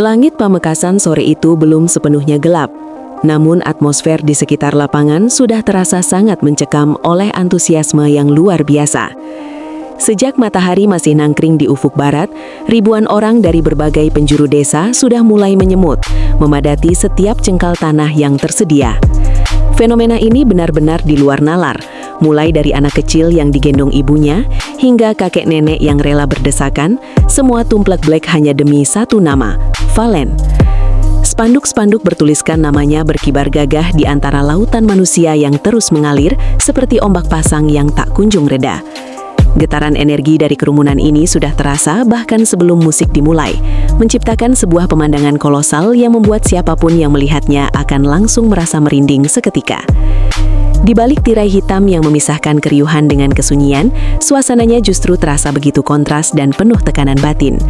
Langit Pamekasan sore itu belum sepenuhnya gelap. Namun atmosfer di sekitar lapangan sudah terasa sangat mencekam oleh antusiasme yang luar biasa. Sejak matahari masih nangkring di ufuk barat, ribuan orang dari berbagai penjuru desa sudah mulai menyemut, memadati setiap cengkal tanah yang tersedia. Fenomena ini benar-benar di luar nalar, mulai dari anak kecil yang digendong ibunya, hingga kakek nenek yang rela berdesakan, semua tumplek-blek hanya demi satu nama, Valen. Spanduk-spanduk bertuliskan namanya berkibar gagah di antara lautan manusia yang terus mengalir seperti ombak pasang yang tak kunjung reda. Getaran energi dari kerumunan ini sudah terasa bahkan sebelum musik dimulai, menciptakan sebuah pemandangan kolosal yang membuat siapapun yang melihatnya akan langsung merasa merinding seketika. Di balik tirai hitam yang memisahkan keriuhan dengan kesunyian, suasananya justru terasa begitu kontras dan penuh tekanan batin.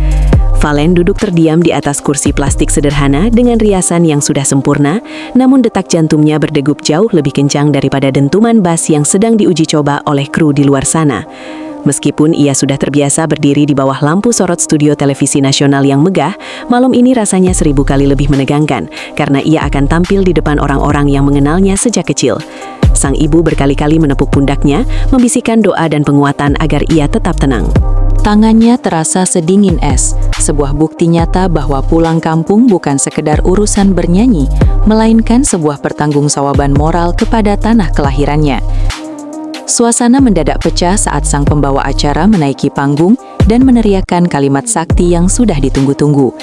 Valen duduk terdiam di atas kursi plastik sederhana dengan riasan yang sudah sempurna, namun detak jantungnya berdegup jauh lebih kencang daripada dentuman bass yang sedang diuji coba oleh kru di luar sana. Meskipun ia sudah terbiasa berdiri di bawah lampu sorot studio televisi nasional yang megah, malam ini rasanya 1000 kali lebih menegangkan, karena ia akan tampil di depan orang-orang yang mengenalnya sejak kecil. Sang ibu berkali-kali menepuk pundaknya, membisikkan doa dan penguatan agar ia tetap tenang. Tangannya terasa sedingin es, sebuah bukti nyata bahwa pulang kampung bukan sekedar urusan bernyanyi, melainkan sebuah pertanggungjawaban moral kepada tanah kelahirannya. Suasana mendadak pecah saat sang pembawa acara menaiki panggung dan meneriakkan kalimat sakti yang sudah ditunggu-tunggu.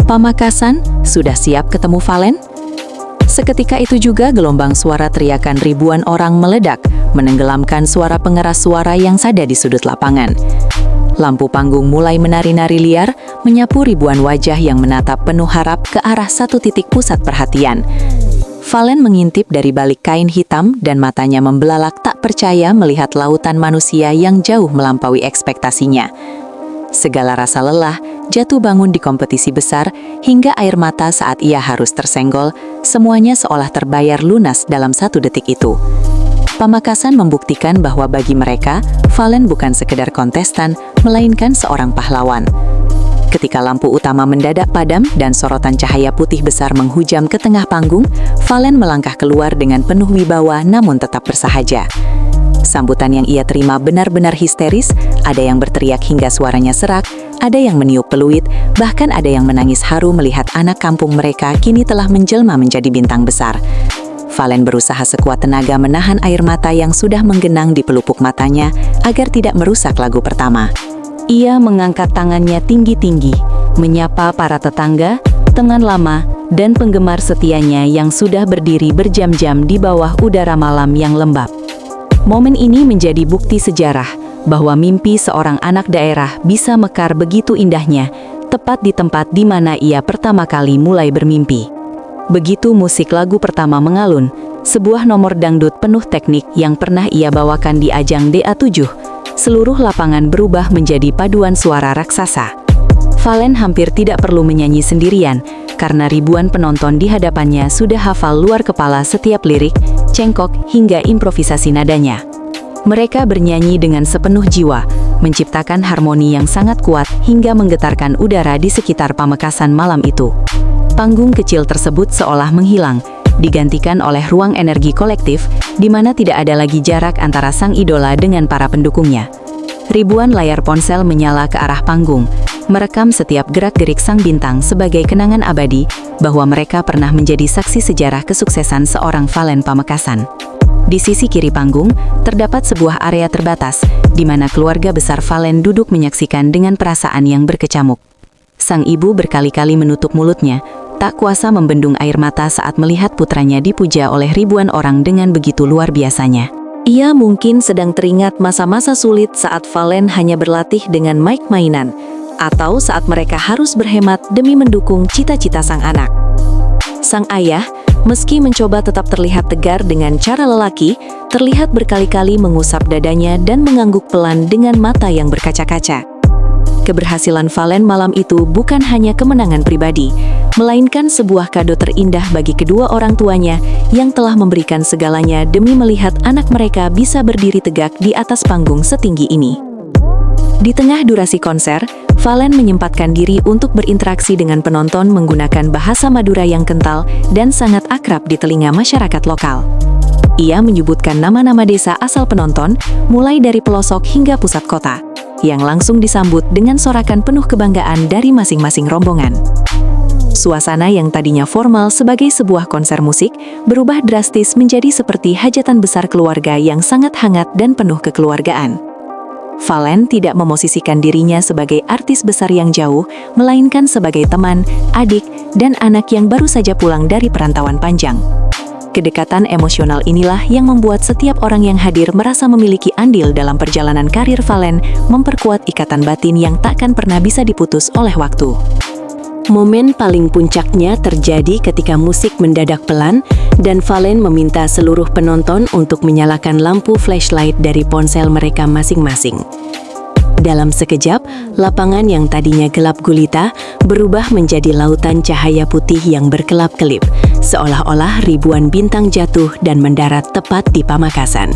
Pamekasan, sudah siap ketemu Valen? Seketika itu juga gelombang suara teriakan ribuan orang meledak, menenggelamkan suara pengeras suara yang ada di sudut lapangan. Lampu panggung mulai menari-nari liar, menyapu ribuan wajah yang menatap penuh harap ke arah satu titik pusat perhatian. Valen mengintip dari balik kain hitam dan matanya membelalak tak percaya melihat lautan manusia yang jauh melampaui ekspektasinya. Segala rasa lelah, jatuh bangun di kompetisi besar, hingga air mata saat ia harus tersenggol, semuanya seolah terbayar lunas dalam satu detik itu. Pamekasan membuktikan bahwa bagi mereka, Valen bukan sekedar kontestan, melainkan seorang pahlawan. Ketika lampu utama mendadak padam dan sorotan cahaya putih besar menghujam ke tengah panggung, Valen melangkah keluar dengan penuh wibawa namun tetap bersahaja. Sambutan yang ia terima benar-benar histeris, ada yang berteriak hingga suaranya serak, ada yang meniup peluit, bahkan ada yang menangis haru melihat anak kampung mereka kini telah menjelma menjadi bintang besar. Valen berusaha sekuat tenaga menahan air mata yang sudah menggenang di pelupuk matanya agar tidak merusak lagu pertama. Ia mengangkat tangannya tinggi-tinggi, menyapa para tetangga, teman lama, dan penggemar setianya yang sudah berdiri berjam-jam di bawah udara malam yang lembab. Momen ini menjadi bukti sejarah bahwa mimpi seorang anak daerah bisa mekar begitu indahnya, tepat di tempat di mana ia pertama kali mulai bermimpi. Begitu musik lagu pertama mengalun, sebuah nomor dangdut penuh teknik yang pernah ia bawakan di ajang DA7, seluruh lapangan berubah menjadi paduan suara raksasa. Valen hampir tidak perlu menyanyi sendirian, karena ribuan penonton di hadapannya sudah hafal luar kepala setiap lirik, cengkok, hingga improvisasi nadanya. Mereka bernyanyi dengan sepenuh jiwa, menciptakan harmoni yang sangat kuat hingga menggetarkan udara di sekitar Pamekasan malam itu. Panggung kecil tersebut seolah menghilang, digantikan oleh ruang energi kolektif, di mana tidak ada lagi jarak antara sang idola dengan para pendukungnya. Ribuan layar ponsel menyala ke arah panggung, merekam setiap gerak-gerik sang bintang sebagai kenangan abadi bahwa mereka pernah menjadi saksi sejarah kesuksesan seorang Valen Pamekasan. Di sisi kiri panggung, terdapat sebuah area terbatas, di mana keluarga besar Valen duduk menyaksikan dengan perasaan yang berkecamuk. Sang ibu berkali-kali menutup mulutnya, tak kuasa membendung air mata saat melihat putranya dipuja oleh ribuan orang dengan begitu luar biasanya. Ia mungkin sedang teringat masa-masa sulit saat Valen hanya berlatih dengan mic mainan, atau saat mereka harus berhemat demi mendukung cita-cita sang anak. Sang ayah, meski mencoba tetap terlihat tegar dengan cara lelaki, terlihat berkali-kali mengusap dadanya dan mengangguk pelan dengan mata yang berkaca-kaca. Keberhasilan Valen malam itu bukan hanya kemenangan pribadi, melainkan sebuah kado terindah bagi kedua orang tuanya yang telah memberikan segalanya demi melihat anak mereka bisa berdiri tegak di atas panggung setinggi ini. Di tengah durasi konser, Valen menyempatkan diri untuk berinteraksi dengan penonton menggunakan bahasa Madura yang kental dan sangat akrab di telinga masyarakat lokal. Ia menyebutkan nama-nama desa asal penonton, mulai dari pelosok hingga pusat kota, yang langsung disambut dengan sorakan penuh kebanggaan dari masing-masing rombongan. Suasana yang tadinya formal sebagai sebuah konser musik berubah drastis menjadi seperti hajatan besar keluarga yang sangat hangat dan penuh kekeluargaan. Valen tidak memosisikan dirinya sebagai artis besar yang jauh, melainkan sebagai teman, adik, dan anak yang baru saja pulang dari perantauan panjang. Kedekatan emosional inilah yang membuat setiap orang yang hadir merasa memiliki andil dalam perjalanan karir Valen, memperkuat ikatan batin yang takkan pernah bisa diputus oleh waktu. Momen paling puncaknya terjadi ketika musik mendadak pelan dan Valen meminta seluruh penonton untuk menyalakan lampu flashlight dari ponsel mereka masing-masing. Dalam sekejap, lapangan yang tadinya gelap gulita berubah menjadi lautan cahaya putih yang berkelap-kelip, seolah-olah ribuan bintang jatuh dan mendarat tepat di Pamekasan.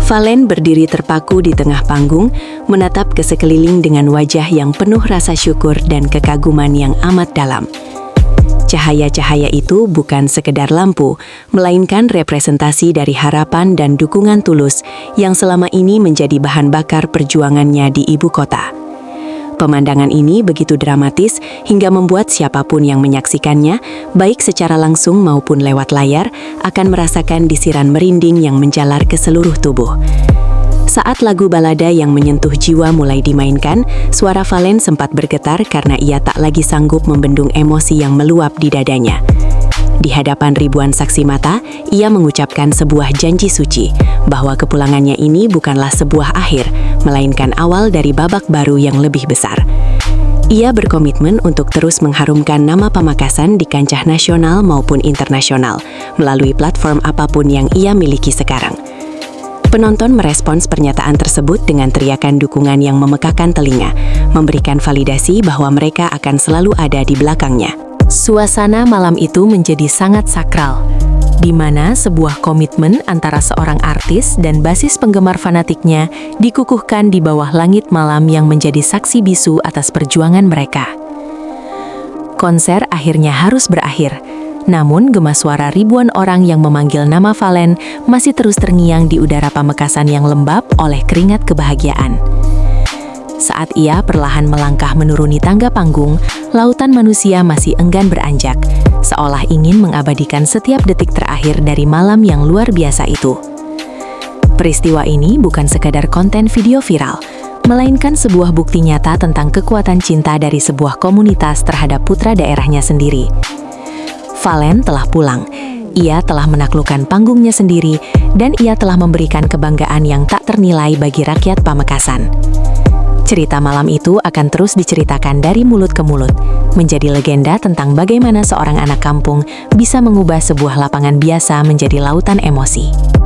Valen berdiri terpaku di tengah panggung, menatap ke sekeliling dengan wajah yang penuh rasa syukur dan kekaguman yang amat dalam. Cahaya-cahaya itu bukan sekedar lampu, melainkan representasi dari harapan dan dukungan tulus yang selama ini menjadi bahan bakar perjuangannya di ibu kota. Pemandangan ini begitu dramatis hingga membuat siapapun yang menyaksikannya, baik secara langsung maupun lewat layar, akan merasakan desiran merinding yang menjalar ke seluruh tubuh. Saat lagu balada yang menyentuh jiwa mulai dimainkan, suara Valen sempat bergetar karena ia tak lagi sanggup membendung emosi yang meluap di dadanya. Di hadapan ribuan saksi mata, ia mengucapkan sebuah janji suci, bahwa kepulangannya ini bukanlah sebuah akhir, melainkan awal dari babak baru yang lebih besar. Ia berkomitmen untuk terus mengharumkan nama Pamekasan di kancah nasional maupun internasional, melalui platform apapun yang ia miliki sekarang. Penonton merespons pernyataan tersebut dengan teriakan dukungan yang memekakan telinga, memberikan validasi bahwa mereka akan selalu ada di belakangnya. Suasana malam itu menjadi sangat sakral, di mana sebuah komitmen antara seorang artis dan basis penggemar fanatiknya dikukuhkan di bawah langit malam yang menjadi saksi bisu atas perjuangan mereka. Konser akhirnya harus berakhir, namun gema suara ribuan orang yang memanggil nama Valen masih terus terngiang di udara Pamekasan yang lembab oleh keringat kebahagiaan. Saat ia perlahan melangkah menuruni tangga panggung, lautan manusia masih enggan beranjak, seolah ingin mengabadikan setiap detik terakhir dari malam yang luar biasa itu. Peristiwa ini bukan sekadar konten video viral, melainkan sebuah bukti nyata tentang kekuatan cinta dari sebuah komunitas terhadap putra daerahnya sendiri. Valen telah pulang, ia telah menaklukkan panggungnya sendiri, dan ia telah memberikan kebanggaan yang tak ternilai bagi rakyat Pamekasan. Cerita malam itu akan terus diceritakan dari mulut ke mulut, menjadi legenda tentang bagaimana seorang anak kampung bisa mengubah sebuah lapangan biasa menjadi lautan emosi.